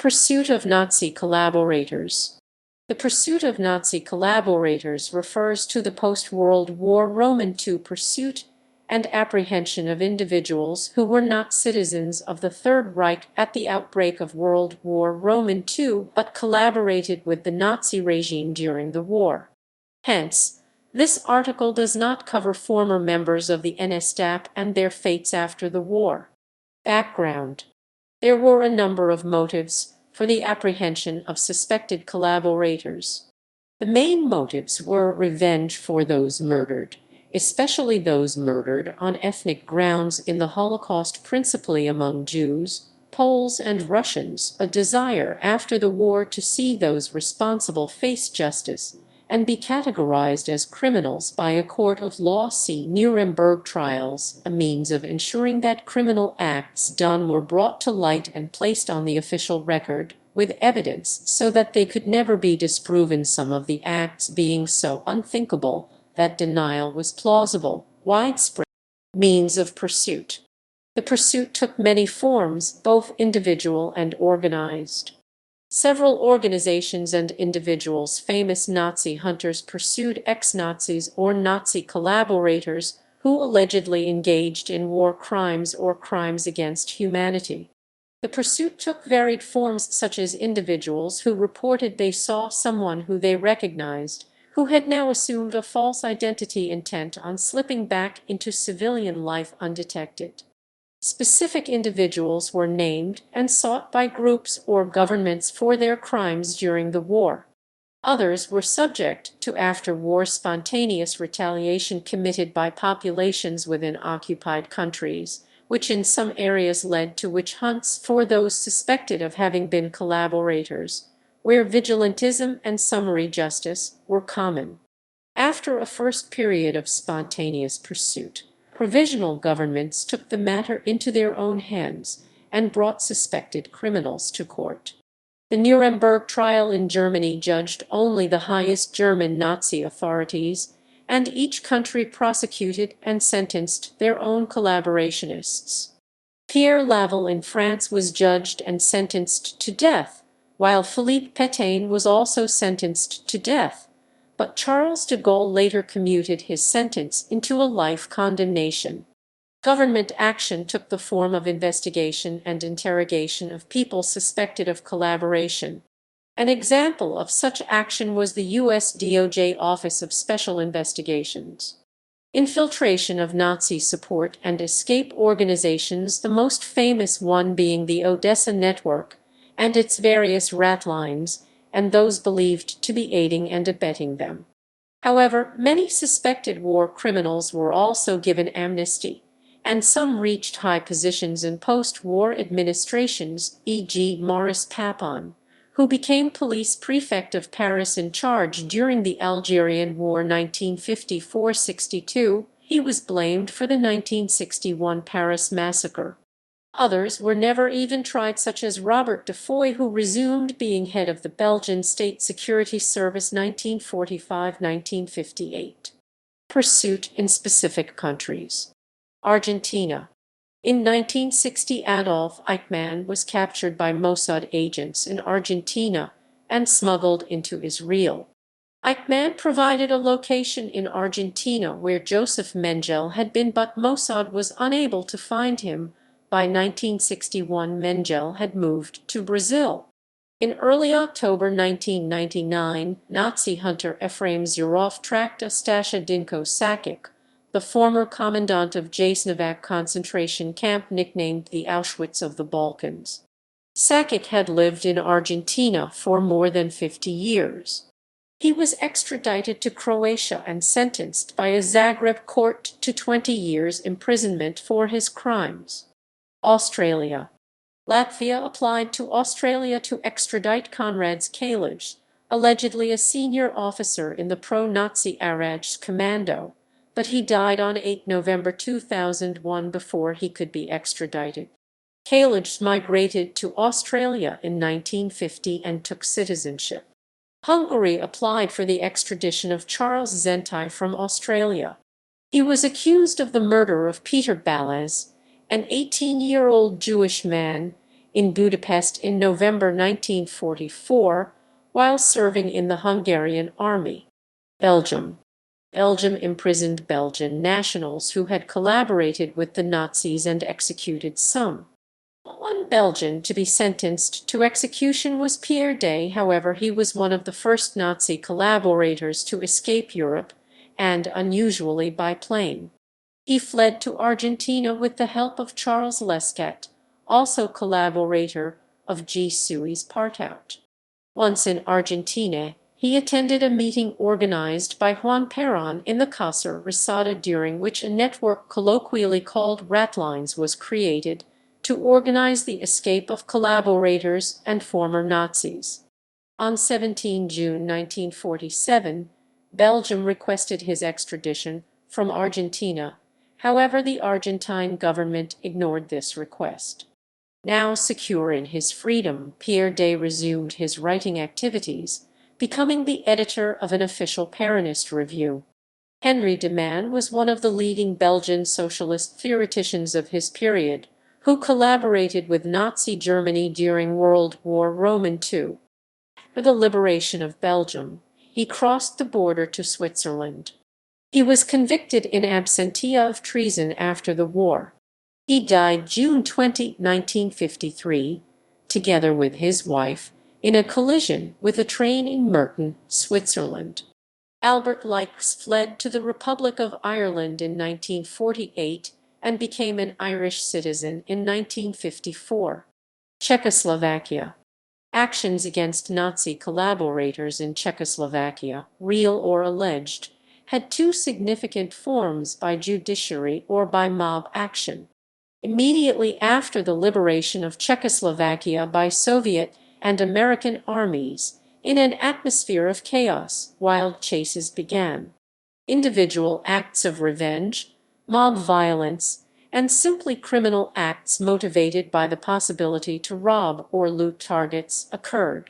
Pursuit of Nazi collaborators. The pursuit of Nazi collaborators refers to the post-World War Roman II pursuit and apprehension of individuals who were not citizens of the Third Reich at the outbreak of World War Roman II but collaborated with the Nazi regime during the war. Hence, this article does not cover former members of the NSDAP and their fates after the war. Background. There were a number of motives for the apprehension of suspected collaborators. The main motives were revenge for those murdered, especially those murdered on ethnic grounds in the Holocaust, principally among Jews, Poles, and Russians, a desire after the war to see those responsible face justice and be categorized as criminals by a court of law. See Nuremberg trials, a means of ensuring that criminal acts done were brought to light and placed on the official record with evidence so that they could never be disproven, some of the acts being so unthinkable that denial was plausible. Widespread means of pursuit. The pursuit took many forms, both individual and organized. Several organizations and individuals, famous Nazi hunters, pursued ex-Nazis or Nazi collaborators who allegedly engaged in war crimes or crimes against humanity. The pursuit took varied forms, such as individuals who reported they saw someone who they recognized, who had now assumed a false identity, intent on slipping back into civilian life undetected. Specific individuals were named and sought by groups or governments for their crimes during the war. Others were subject to after-war spontaneous retaliation committed by populations within occupied countries, which in some areas led to witch hunts for those suspected of having been collaborators, where vigilantism and summary justice were common. After a first period of spontaneous pursuit, provisional governments took the matter into their own hands and brought suspected criminals to court. The Nuremberg Trial in Germany judged only the highest German Nazi authorities, and each country prosecuted and sentenced their own collaborationists. Pierre Laval in France was judged and sentenced to death, while Philippe Petain was also sentenced to death, but Charles de Gaulle later commuted his sentence into a life condemnation. Government action took the form of investigation and interrogation of people suspected of collaboration. An example of such action was the U.S. DOJ Office of Special Investigations. Infiltration of Nazi support and escape organizations, the most famous one being the Odessa Network and its various rat lines, and those believed to be aiding and abetting them. However, many suspected war criminals were also given amnesty, and some reached high positions in post-war administrations, e.g. Maurice Papon, who became police prefect of Paris in charge during the Algerian War 1954–62. He was blamed for the 1961 Paris massacre. Others were never even tried, such as Robert de Foy, who resumed being head of the Belgian State Security Service 1945–1958. Pursuit in specific countries. Argentina. In 1960, Adolf Eichmann was captured by Mossad agents in Argentina and smuggled into Israel. Eichmann provided a location in Argentina where Joseph Mengele had been, but Mossad was unable to find him. By 1961, Mengele had moved to Brazil. In early October 1999, Nazi hunter Efraim Zurov tracked Stasha Dinko Sakic, the former commandant of Jasenovac concentration camp nicknamed the Auschwitz of the Balkans. Sakic had lived in Argentina for more than 50 years. He was extradited to Croatia and sentenced by a Zagreb court to 20 years imprisonment for his crimes. Australia. Latvia applied to Australia to extradite Konrads Kalish, allegedly a senior officer in the pro-Nazi Aradz commando, but he died on 8 November 2001 before he could be extradited. Kalish migrated to Australia in 1950 and took citizenship. Hungary applied for the extradition of Charles Zentai from Australia. He was accused of the murder of Peter Balázs, an 18-year-old Jewish man, in Budapest in November 1944 while serving in the Hungarian army. Belgium. Belgium imprisoned Belgian nationals who had collaborated with the Nazis and executed some. One Belgian to be sentenced to execution was Pierre Day. However, he was one of the first Nazi collaborators to escape Europe, and unusually by plane. He fled to Argentina with the help of Charles Lescat, also collaborator of G. Sui's Partout. Once in Argentina, he attended a meeting organized by Juan Perón in the Casa Rosada, during which a network colloquially called Ratlines was created to organize the escape of collaborators and former Nazis. On 17 June 1947, Belgium requested his extradition from Argentina. However, the Argentine government ignored this request. Now secure in his freedom, Pierre Day resumed his writing activities, becoming the editor of an official Peronist review. Henri de Man was one of the leading Belgian socialist theoreticians of his period, who collaborated with Nazi Germany during World War II. For the liberation of Belgium, he crossed the border to Switzerland. He was convicted in absentia of treason after the war. He died June 20, 1953, together with his wife, in a collision with a train in Merton, Switzerland. Albert Lykes fled to the Republic of Ireland in 1948 and became an Irish citizen in 1954. Czechoslovakia. Actions against Nazi collaborators in Czechoslovakia, real or alleged, had two significant forms: by judiciary or by mob action. Immediately after the liberation of Czechoslovakia by Soviet and American armies, in an atmosphere of chaos, wild chases began. Individual acts of revenge, mob violence, and simply criminal acts motivated by the possibility to rob or loot targets occurred.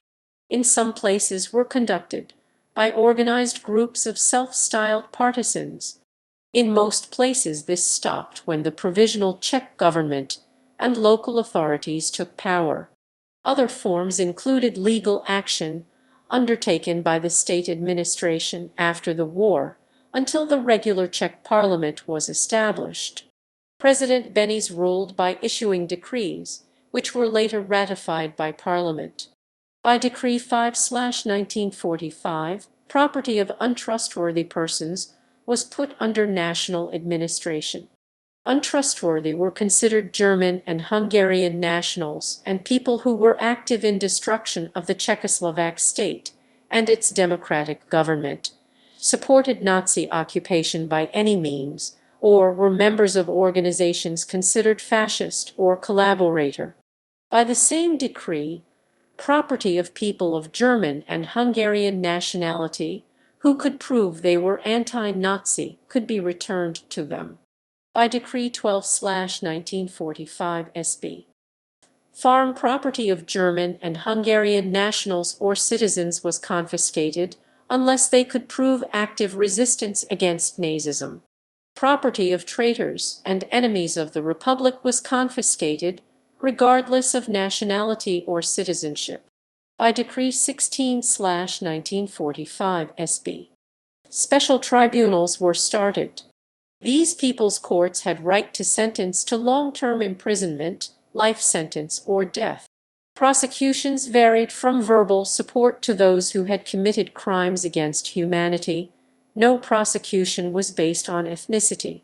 In some places were conducted by organized groups of self-styled partisans. In most places this stopped when the provisional Czech government and local authorities took power. Other forms included legal action undertaken by the state administration after the war until the regular Czech parliament was established. President Beneš ruled by issuing decrees, which were later ratified by parliament. By Decree 5/1945, property of untrustworthy persons was put under national administration. Untrustworthy were considered German and Hungarian nationals and people who were active in destruction of the Czechoslovak state and its democratic government, supported Nazi occupation by any means, or were members of organizations considered fascist or collaborator. By the same decree, property of people of German and Hungarian nationality who could prove they were anti-Nazi could be returned to them. By Decree 12/1945 SB. Farm property of German and Hungarian nationals or citizens was confiscated unless they could prove active resistance against Nazism. Property of traitors and enemies of the Republic was confiscated, regardless of nationality or citizenship. By Decree 16/1945 SB. Special tribunals were started. These people's courts had right to sentence to long-term imprisonment, life sentence, or death. Prosecutions varied from verbal support to those who had committed crimes against humanity. No prosecution was based on ethnicity.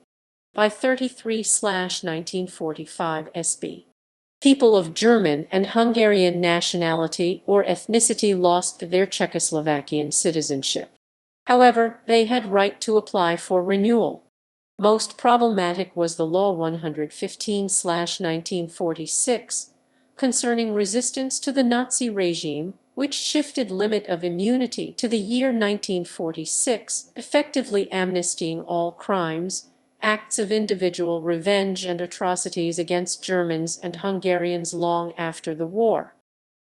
By 33/1945 SB. People of German and Hungarian nationality or ethnicity lost their Czechoslovakian citizenship. However, they had right to apply for renewal. Most problematic was the Law 115/1946 concerning resistance to the Nazi regime, which shifted limit of immunity to the year 1946, effectively amnestying all crimes, acts of individual revenge and atrocities against Germans and Hungarians long after the war.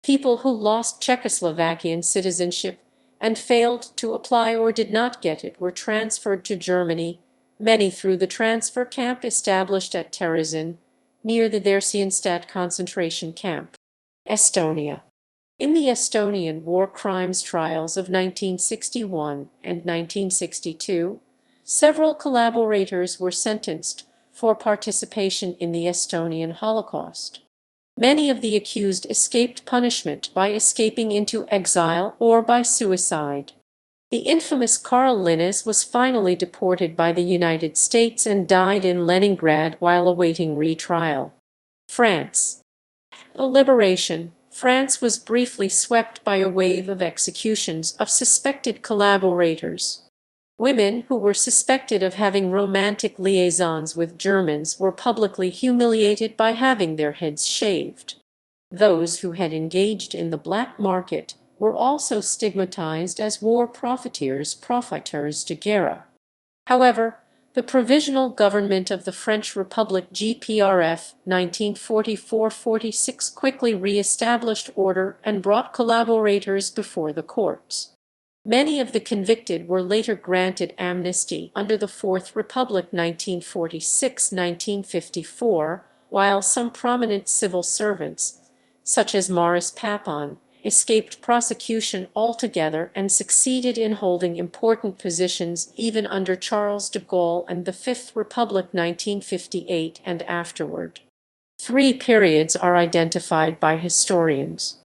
People who lost Czechoslovakian citizenship and failed to apply or did not get it were transferred to Germany, many through the transfer camp established at Terezin, near the Theresienstadt concentration camp. Estonia. In the Estonian war crimes trials of 1961 and 1962, several collaborators were sentenced for participation in the Estonian Holocaust. Many of the accused escaped punishment by escaping into exile or by suicide. The infamous Karl Linnes was finally deported by the United States and died in Leningrad while awaiting retrial. France. The liberation. France was briefly swept by a wave of executions of suspected collaborators. Women who were suspected of having romantic liaisons with Germans were publicly humiliated by having their heads shaved. Those who had engaged in the black market were also stigmatized as war profiteurs de guerre. However, the Provisional Government of the French Republic GPRF 1944-46 quickly re-established order and brought collaborators before the courts. Many of the convicted were later granted amnesty under the Fourth Republic 1946-1954, while some prominent civil servants, such as Maurice Papon, escaped prosecution altogether and succeeded in holding important positions even under Charles de Gaulle and the Fifth Republic 1958 and afterward. Three periods are identified by historians.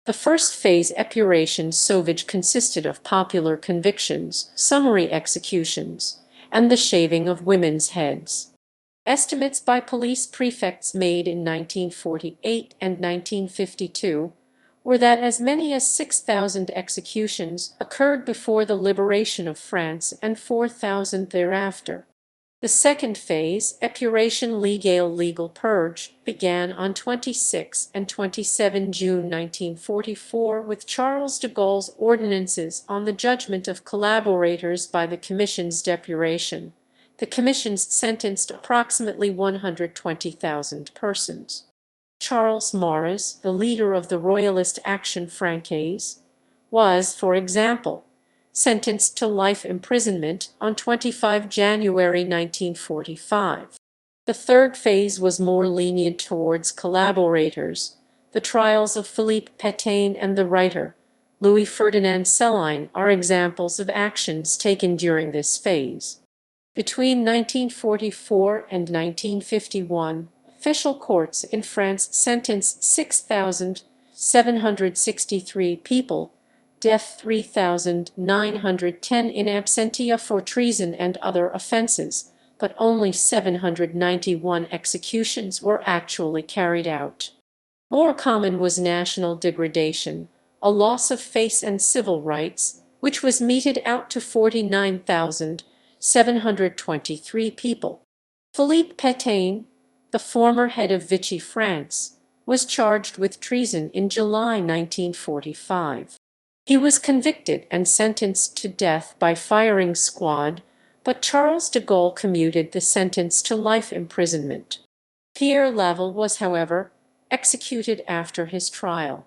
The first phase epuration sauvage consisted of popular convictions, summary executions, and the shaving of women's heads. Estimates by police prefects made in 1948 and 1952 were that as many as 6,000 executions occurred before the liberation of France and 4,000 thereafter. The second phase, epuration légale legal purge, began on 26 and 27 June 1944 with Charles de Gaulle's ordinances on the judgment of collaborators by the Commission's depuration. The Commission sentenced approximately 120,000 persons. Charles Maurras, the leader of the Royalist Action Francaise, was, for example, sentenced to life imprisonment on 25 January 1945. The third phase was more lenient towards collaborators. The trials of Philippe Petain and the writer Louis Ferdinand Céline are examples of actions taken during this phase. Between 1944 and 1951, official courts in France sentenced 6,763 people, death 3,910 in absentia for treason and other offenses, but only 791 executions were actually carried out. More common was national degradation, a loss of face and civil rights, which was meted out to 49,723 people. Philippe Petain, the former head of Vichy France, was charged with treason in July 1945. He was convicted and sentenced to death by firing squad, but Charles de Gaulle commuted the sentence to life imprisonment. Pierre Laval was, however, executed after his trial.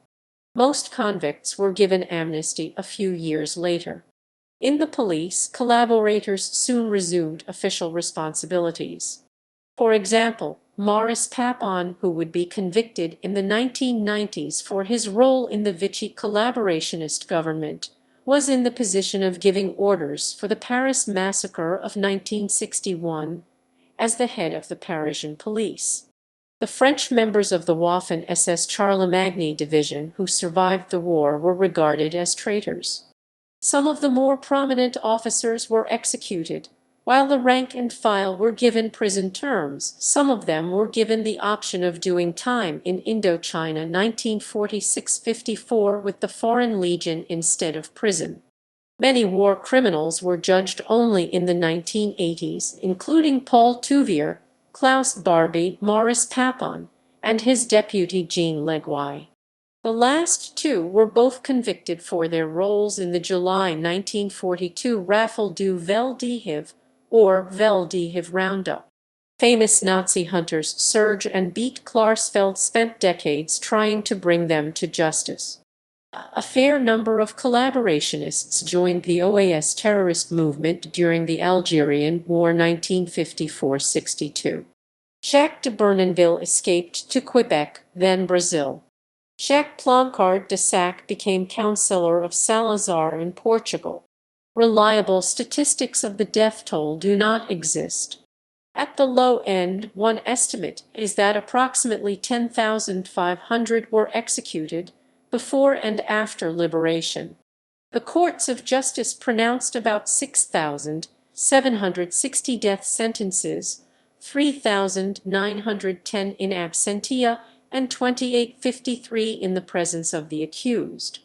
Most convicts were given amnesty a few years later. In the police, collaborators soon resumed official responsibilities. For example, Maurice Papon, who would be convicted in the 1990s for his role in the Vichy collaborationist government, was in the position of giving orders for the Paris massacre of 1961 as the head of the Parisian police. The French members of the Waffen-SS Charlemagne division who survived the war were regarded as traitors. Some of the more prominent officers were executed, while the rank and file were given prison terms. Some of them were given the option of doing time in Indochina 1946-54 with the Foreign Legion instead of prison. Many war criminals were judged only in the 1980s, including Paul Touvier, Klaus Barbie, Maurice Papon, and his deputy Jean Leguy. The last two were both convicted for their roles in the July 1942 Raffle du Vel d'Hiv, or Vel d'Hiv roundup. Famous Nazi hunters Serge and Beat Klarsfeld spent decades trying to bring them to justice. A fair number of collaborationists joined the OAS terrorist movement during the Algerian War 1954-62. Jacques de Bournonville escaped to Quebec, then Brazil. Jacques Plancard de Sac became councillor of Salazar in Portugal. Reliable statistics of the death toll do not exist. At the low end, one estimate is that approximately 10,500 were executed before and after liberation. The courts of justice pronounced about 6,760 death sentences, 3,910 in absentia, and 2853 in the presence of the accused.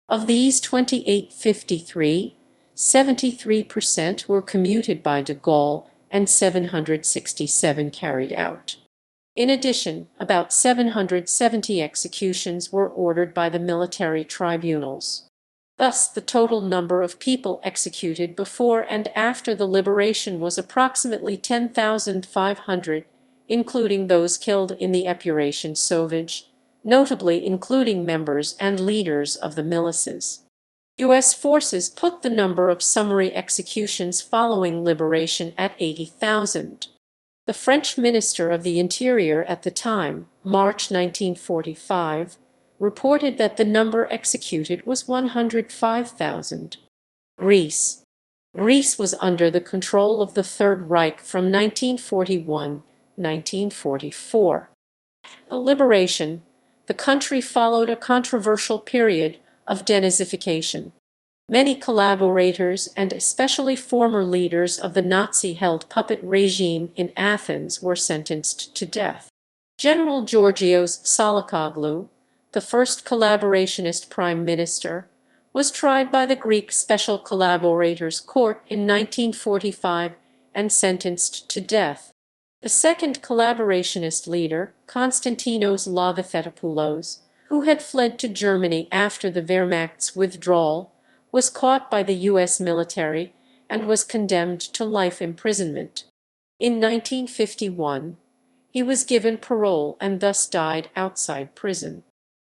Of these 2853, 73% were commuted by de Gaulle and 767 carried out. In addition, about 770 executions were ordered by the military tribunals. Thus, the total number of people executed before and after the liberation was approximately 10,500, including those killed in the Épuration Sauvage, notably including members and leaders of the militias. U.S. forces put the number of summary executions following liberation at 80,000. The French Minister of the Interior at the time, March 1945, reported that the number executed was 105,000. Greece. Greece was under the control of the Third Reich from 1941–1944. The liberation, the country followed a controversial period of denazification. Many collaborators, and especially former leaders of the Nazi-held puppet regime in Athens, were sentenced to death. General Georgios Salakoglu, the first collaborationist prime minister, was tried by the Greek Special Collaborators Court in 1945 and sentenced to death. The second collaborationist leader, Konstantinos Lavithetopoulos, who had fled to Germany after the Wehrmacht's withdrawal, was caught by the U.S. military and was condemned to life imprisonment. In 1951, he was given parole and thus died outside prison.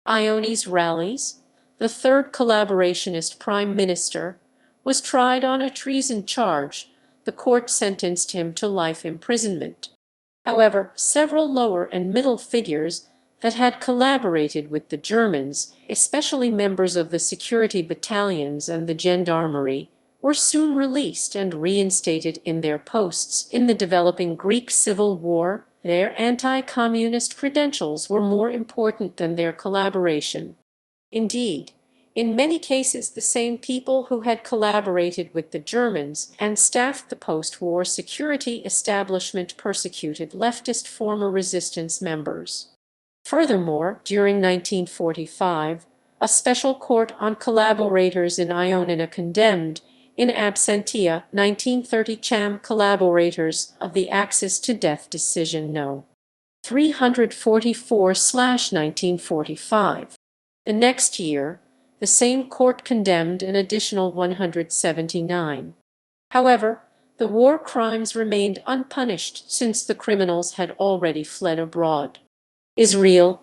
Ioannis Rallis, the third collaborationist prime minister, was tried on a treason charge. The court sentenced him to life imprisonment. However, several lower and middle figures that had collaborated with the Germans, especially members of the security battalions and the gendarmerie, were soon released and reinstated in their posts. In the developing Greek Civil War, their anti-communist credentials were more important than their collaboration. Indeed, in many cases the same people who had collaborated with the Germans and staffed the post-war security establishment persecuted leftist former resistance members. Furthermore, during 1945, a special court on collaborators in Ioannina condemned, in absentia, 1930 CHAM collaborators of the Axis to death decision No. 344/1945. The next year, the same court condemned an additional 179. However, the war crimes remained unpunished since the criminals had already fled abroad. Israel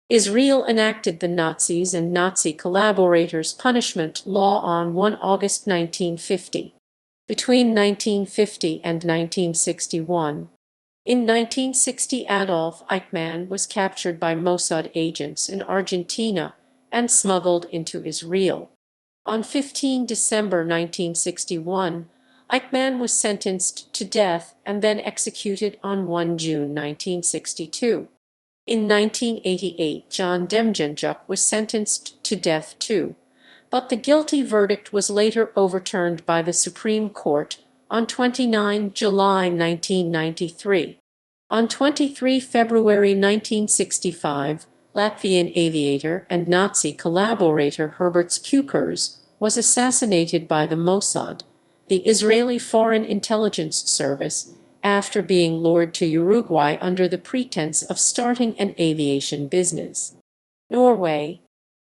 enacted the Nazis and Nazi collaborators punishment law on 1 August 1950. Between 1950 and 1961, in 1960 Adolf Eichmann was captured by Mossad agents in Argentina and smuggled into Israel. On 15 December 1961, Eichmann was sentenced to death and then executed on 1 June 1962. In 1988, John Demjanjuk was sentenced to death too, but the guilty verdict was later overturned by the Supreme Court on 29 July 1993. On 23 February 1965, Latvian aviator and Nazi collaborator Herbert Kukers was assassinated by the Mossad, the Israeli Foreign Intelligence Service, after being lured to Uruguay under the pretense of starting an aviation business. Norway.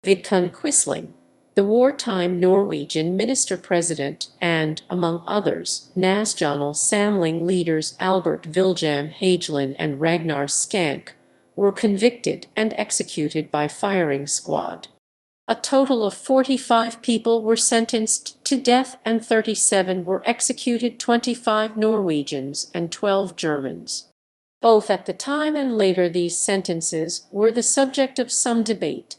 Vidkun Quisling, the wartime Norwegian minister-president, and, among others, National Samling leaders Albert Viljam Hagelin and Ragnar Skank, were convicted and executed by firing squad. A total of 45 people were sentenced to death and 37 were executed, 25 Norwegians and 12 Germans. Both at the time and later these sentences were the subject of some debate,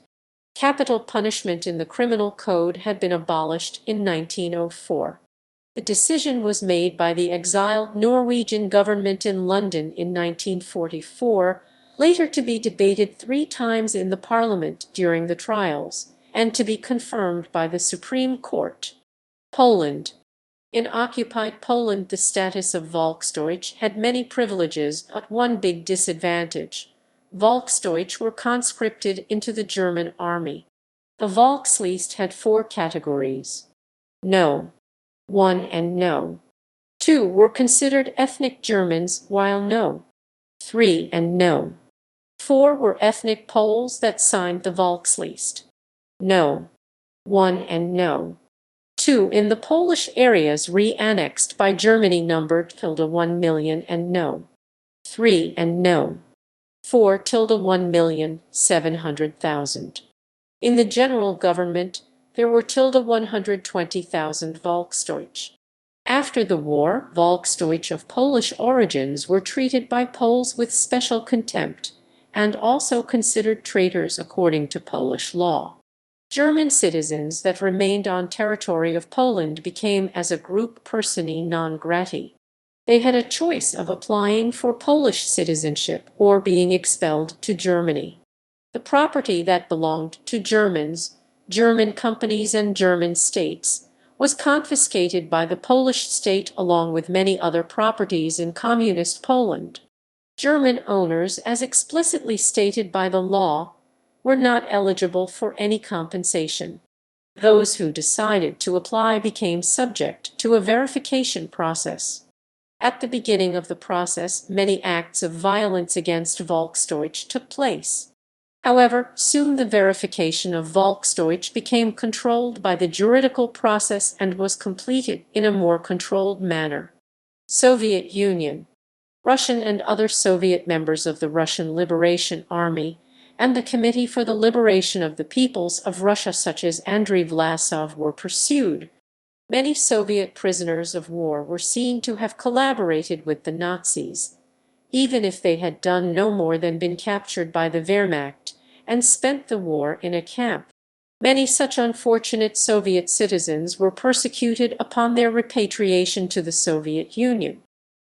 Capital punishment in the criminal code had been abolished in 1904. The decision was made by the exiled Norwegian government in London in 1944, later to be debated 3 times in the Parliament during the trials, and to be confirmed by the Supreme Court. Poland. In occupied Poland, the status of Volksdeutsch had many privileges, but one big disadvantage. Volksdeutsch were conscripted into the German army. The Volkslist had 4 categories. No. 1 and No. 2 were considered ethnic Germans, while No. 3 and No. 4 were ethnic Poles that signed the Volkslist. No. 1 and No. 2 in the Polish areas re-annexed by Germany numbered 1 million and No. 3 and No. 4 1,700,000. In the general government, there were 120,000 Volksdeutsch. After the war, Volksdeutsch of Polish origins were treated by Poles with special contempt, and also considered traitors according to Polish law. German citizens that remained on territory of Poland became as a group personae non grati. They had a choice of applying for Polish citizenship or being expelled to Germany. The property that belonged to Germans, German companies and German states, was confiscated by the Polish state along with many other properties in communist Poland. German owners, as explicitly stated by the law, were not eligible for any compensation. Those who decided to apply became subject to a verification process. At the beginning of the process, many acts of violence against Volksdeutsch took place. However, soon the verification of Volksdeutsch became controlled by the juridical process and was completed in a more controlled manner. Soviet Union. Russian and other Soviet members of the Russian Liberation Army and the Committee for the Liberation of the Peoples of Russia, such as Andrei Vlasov, were pursued. Many Soviet prisoners of war were seen to have collaborated with the Nazis, even if they had done no more than been captured by the Wehrmacht and spent the war in a camp. Many such unfortunate Soviet citizens were persecuted upon their repatriation to the Soviet Union.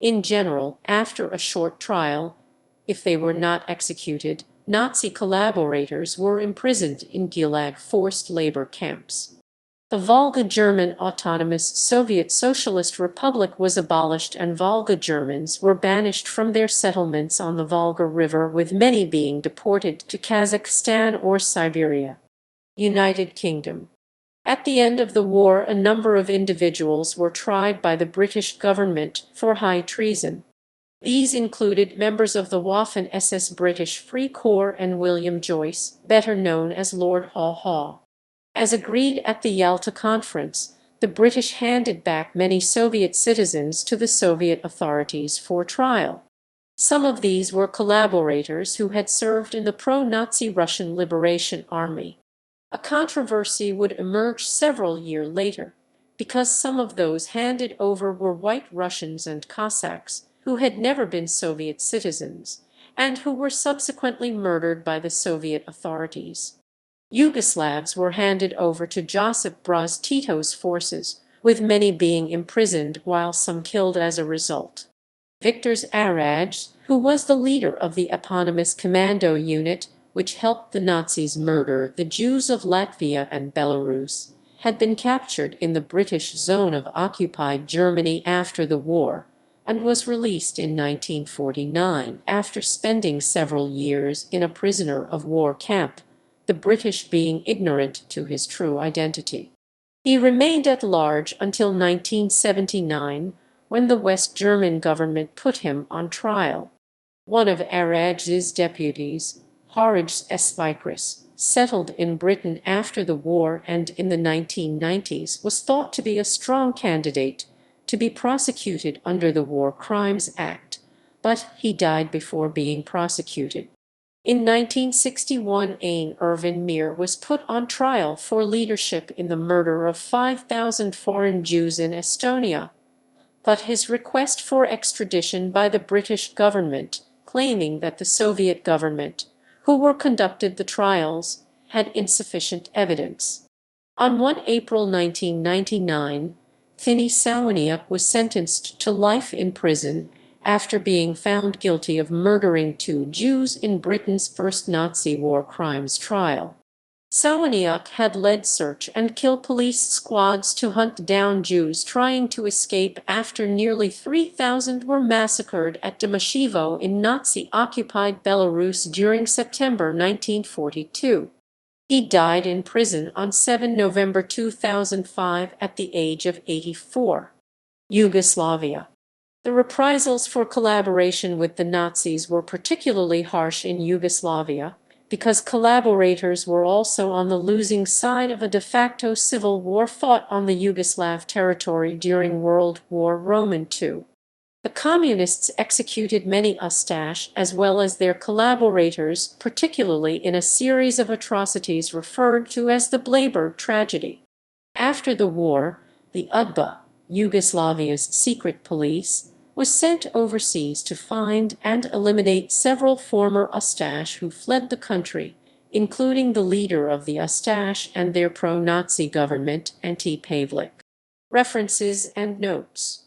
In general, after a short trial, if they were not executed, Nazi collaborators were imprisoned in Gulag forced labor camps. The Volga German Autonomous Soviet Socialist Republic was abolished and Volga Germans were banished from their settlements on the Volga River, with many being deported to Kazakhstan or Siberia. United Kingdom. At the end of the war, a number of individuals were tried by the British government for high treason. These included members of the Waffen-SS British Free Corps and William Joyce, better known as Lord Haw Haw. As agreed at the Yalta Conference, the British handed back many Soviet citizens to the Soviet authorities for trial. Some of these were collaborators who had served in the pro-Nazi Russian Liberation Army. A controversy would emerge several years later, because some of those handed over were White Russians and Cossacks who had never been Soviet citizens, and who were subsequently murdered by the Soviet authorities. Yugoslavs were handed over to Josip Broz Tito's forces, with many being imprisoned while some killed as a result. Viktor's Aradz, who was the leader of the eponymous commando unit which helped the Nazis murder the Jews of Latvia and Belarus, had been captured in the British zone of occupied Germany after the war, and was released in 1949 after spending several years in a prisoner of war camp, the British being ignorant to his true identity. He remained at large until 1979, when the West German government put him on trial. One of Aradz's deputies, Aradz Espikris, settled in Britain after the war and in the 1990s was thought to be a strong candidate to be prosecuted under the War Crimes Act, but he died before being prosecuted. In 1961, Ain Irvin Mir was put on trial for leadership in the murder of 5,000 foreign Jews in Estonia, but his request for extradition by the British government, claiming that the Soviet government, who were conducted the trials, had insufficient evidence. On 1 April 1999, Finney Sauwanya was sentenced to life in prison after being found guilty of murdering 2 Jews in Britain's first Nazi war crimes trial. Sauwanya had led search and kill police squads to hunt down Jews trying to escape after nearly 3,000 were massacred at Demashevo in Nazi-occupied Belarus during September 1942. He died in prison on 7 November 2005 at the age of 84. Yugoslavia. The reprisals for collaboration with the Nazis were particularly harsh in Yugoslavia, because collaborators were also on the losing side of a de facto civil war fought on the Yugoslav territory during World War II. The Communists executed many Ustash as well as their collaborators, particularly in a series of atrocities referred to as the Bleiburg tragedy. After the war, the UDBA, Yugoslavia's secret police, was sent overseas to find and eliminate several former Ustash who fled the country, including the leader of the Ustash and their pro-Nazi government, Ante Pavlik. References and notes.